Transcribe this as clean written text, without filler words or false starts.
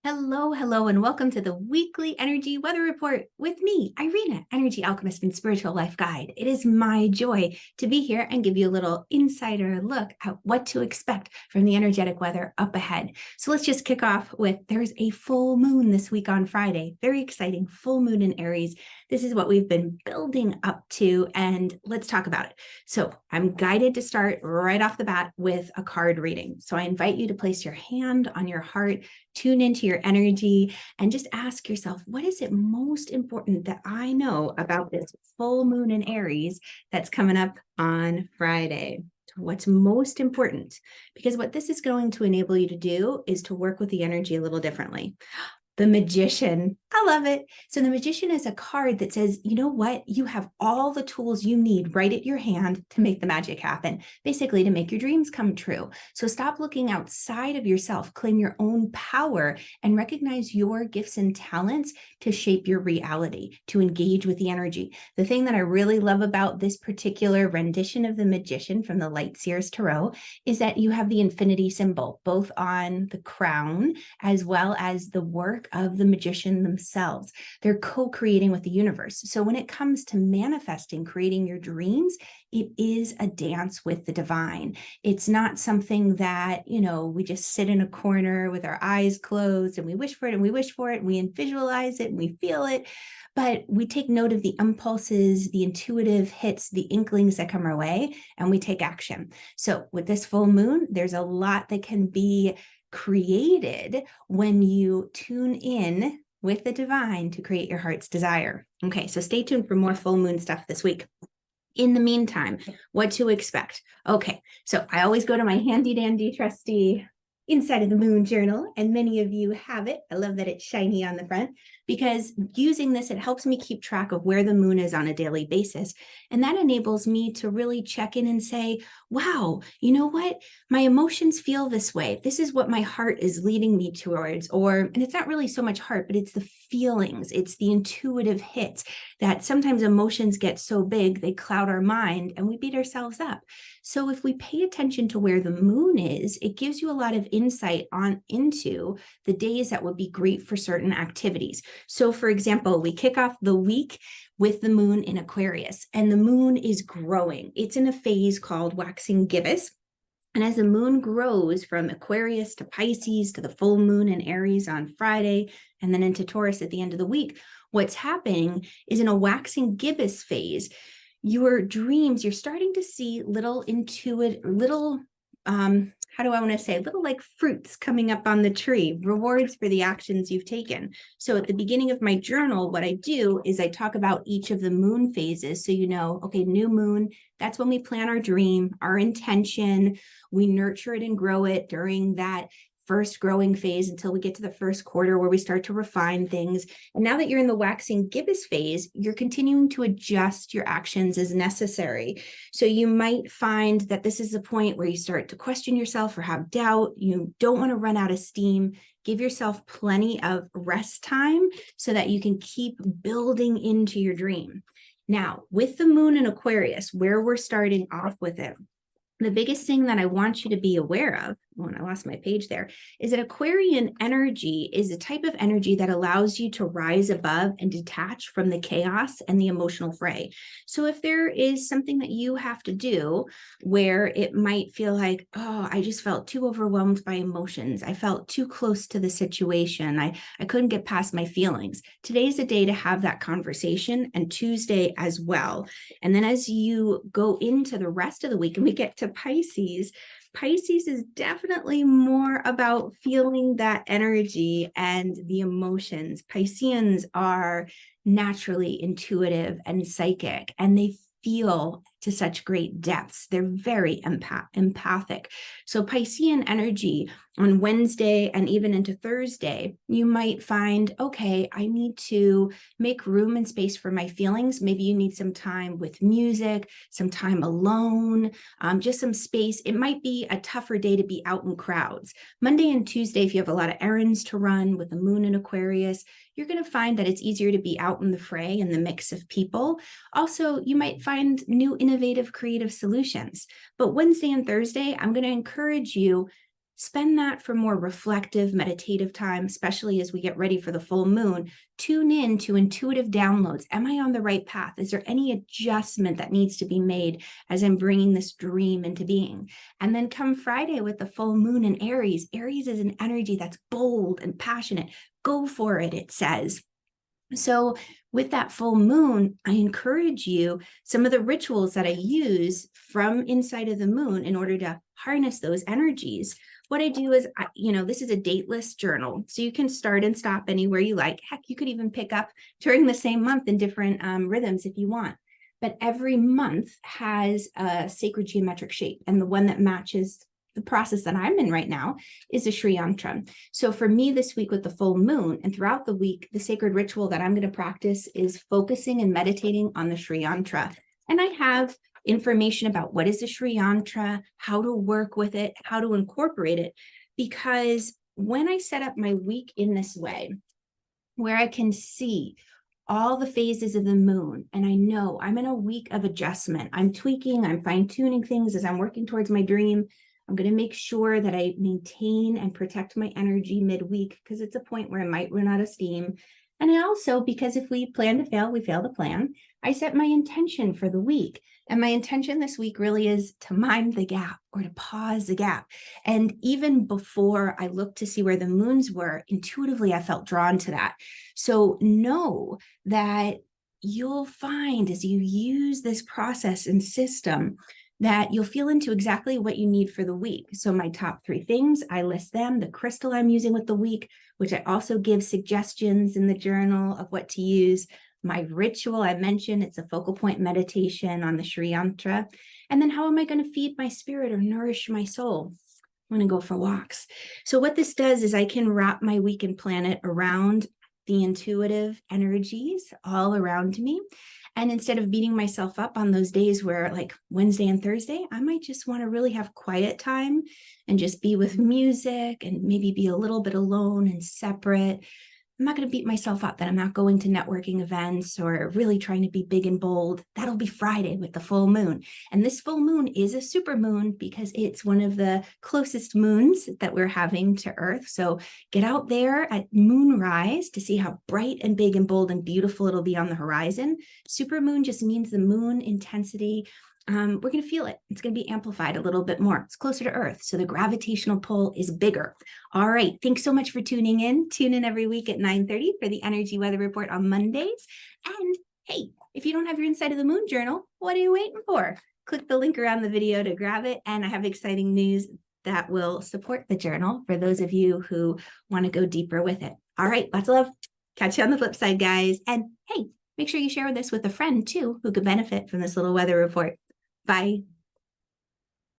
Hello, hello, and welcome to the weekly energy weather report with me, Irina, energy alchemist and spiritual life guide. It is my joy to be here and give you a little insider look at what to expect from the energetic weather up ahead. So let's just kick off with there's a full moon this week on Friday. Very exciting, full moon in Aries. This is what we've been building up to, and let's talk about it. So I'm guided to start right off the bat with a card reading. So I invite you to place your hand on your heart, tune into your energy, and just ask yourself, what is it most important that I know about this full moon in Aries that's coming up on Friday? What's most important? Because what this is going to enable you to do is to work with the energy a little differently. The Magician. I love it. So the Magician is a card that says, you know what? You have all the tools you need right at your hand to make the magic happen, basically to make your dreams come true. So stop looking outside of yourself, claim your own power, and recognize your gifts and talents to shape your reality, to engage with the energy. The thing that I really love about this particular rendition of the Magician from the Light Seers Tarot is that you have the infinity symbol, both on the crown as well as the work of the magician themselves. They're co-creating with the universe. So when it comes to manifesting, creating your dreams, it is a dance with the divine. It's not something that, we just sit in a corner with our eyes closed and we wish for it and we wish for it, and we visualize it and we feel it. But we take note of the impulses, the intuitive hits, the inklings that come our way, and we take action. So with this full moon, there's a lot that can be created when you tune in with the divine to create your heart's desire. Okay, so stay tuned for more full moon stuff this week. In the meantime, what to expect? Okay, so I always go to my handy dandy trusty Inside of the Moon journal, and many of you have it. I love that it's shiny on the front, because using this, it helps me keep track of where the moon is on a daily basis. And that enables me to really check in and say, wow, you know what? My emotions feel this way. This is what my heart is leading me towards. And it's not really so much heart, but it's the feelings. It's the intuitive hits that sometimes emotions get so big, they cloud our mind and we beat ourselves up. So if we pay attention to where the moon is, it gives you a lot of insight into the days that would be great for certain activities. So for example, we kick off the week with the moon in Aquarius, and the moon is growing. It's in a phase called waxing gibbous. And as the moon grows from Aquarius to Pisces to the full moon in Aries on Friday, and then into Taurus at the end of the week, what's happening is in a waxing gibbous phase, your dreams, you're starting to see little little like fruits coming up on the tree, rewards for the actions you've taken. So at the beginning of my journal, what I do is I talk about each of the moon phases. So, okay, new moon, that's when we plan our dream, our intention, we nurture it and grow it during that first growing phase until we get to the first quarter where we start to refine things. And now that you're in the waxing gibbous phase, you're continuing to adjust your actions as necessary. So you might find that this is a point where you start to question yourself or have doubt. You don't want to run out of steam. Give yourself plenty of rest time so that you can keep building into your dream. Now, with the moon in Aquarius, where we're starting off with it, the biggest thing that I want you to be aware of, when I lost my page there, is that Aquarian energy is a type of energy that allows you to rise above and detach from the chaos and the emotional fray. So if there is something that you have to do where it might feel like, oh, I just felt too overwhelmed by emotions, I felt too close to the situation, I couldn't get past my feelings, today's the day to have that conversation, and Tuesday as well. And then as you go into the rest of the week and we get to Pisces is definitely more about feeling that energy and the emotions. Pisceans are naturally intuitive and psychic, and they feel to such great depths. They're very empathic. So Piscean energy on Wednesday and even into Thursday, you might find, okay, I need to make room and space for my feelings. Maybe you need some time with music, some time alone, just some space. It might be a tougher day to be out in crowds. Monday and Tuesday, if you have a lot of errands to run with the moon in Aquarius, you're going to find that it's easier to be out in the fray in the mix of people. Also, you might find new innovative creative solutions. But Wednesday and Thursday, I'm going to encourage you spend that for more reflective, meditative time, especially as we get ready for the full moon. Tune in to intuitive downloads. Am I on the right path? Is there any adjustment that needs to be made as I'm bringing this dream into being? And then come Friday with the full moon in Aries. Aries is an energy that's bold and passionate. Go for it, it says. So with that full moon, I encourage you, some of the rituals that I use from inside of the moon in order to harness those energies. What I do is, this is a dateless journal. So you can start and stop anywhere you like. Heck, you could even pick up during the same month in different rhythms if you want. But every month has a sacred geometric shape. And the one that matches the process that I'm in right now is a Sri Yantra. So for me this week with the full moon and throughout the week, the sacred ritual that I'm going to practice is focusing and meditating on the Sri Yantra. And I have information about what is the Sri Yantra, how to work with it, how to incorporate it. Because when I set up my week in this way, where I can see all the phases of the moon, and I know I'm in a week of adjustment, I'm tweaking, I'm fine-tuning things as I'm working towards my dream. I'm going to make sure that I maintain and protect my energy midweek because it's a point where I might run out of steam. And I also, because if we plan to fail, we fail to plan, I set my intention for the week. And my intention this week really is to mind the gap or to pause the gap. And even before I looked to see where the moons were, intuitively, I felt drawn to that. So know that you'll find as you use this process and system that you'll feel into exactly what you need for the week. So my top 3 things, I list them, the crystal I'm using with the week, which I also give suggestions in the journal of what to use. My ritual, I mentioned, it's a focal point meditation on the Sri Yantra. And then how am I going to feed my spirit or nourish my soul? I'm going to go for walks. So what this does is I can wrap my week and plan it around the intuitive energies all around me. And instead of beating myself up on those days where like Wednesday and Thursday, I might just want to really have quiet time and just be with music and maybe be a little bit alone and separate. I'm not going to beat myself up that I'm not going to networking events or really trying to be big and bold. That'll be Friday with the full moon. And this full moon is a super moon because it's one of the closest moons that we're having to Earth. So get out there at moonrise to see how bright and big and bold and beautiful it'll be on the horizon. Super moon just means the moon intensity. We're going to feel it. It's going to be amplified a little bit more. It's closer to Earth, so the gravitational pull is bigger. All right. Thanks so much for tuning in. Tune in every week at 9:30 for the Energy Weather Report on Mondays. And hey, if you don't have your Inside of the Moon journal, what are you waiting for? Click the link around the video to grab it. And I have exciting news that will support the journal for those of you who want to go deeper with it. All right. Lots of love. Catch you on the flip side, guys. And hey, make sure you share this with a friend too who could benefit from this little weather report. Bye.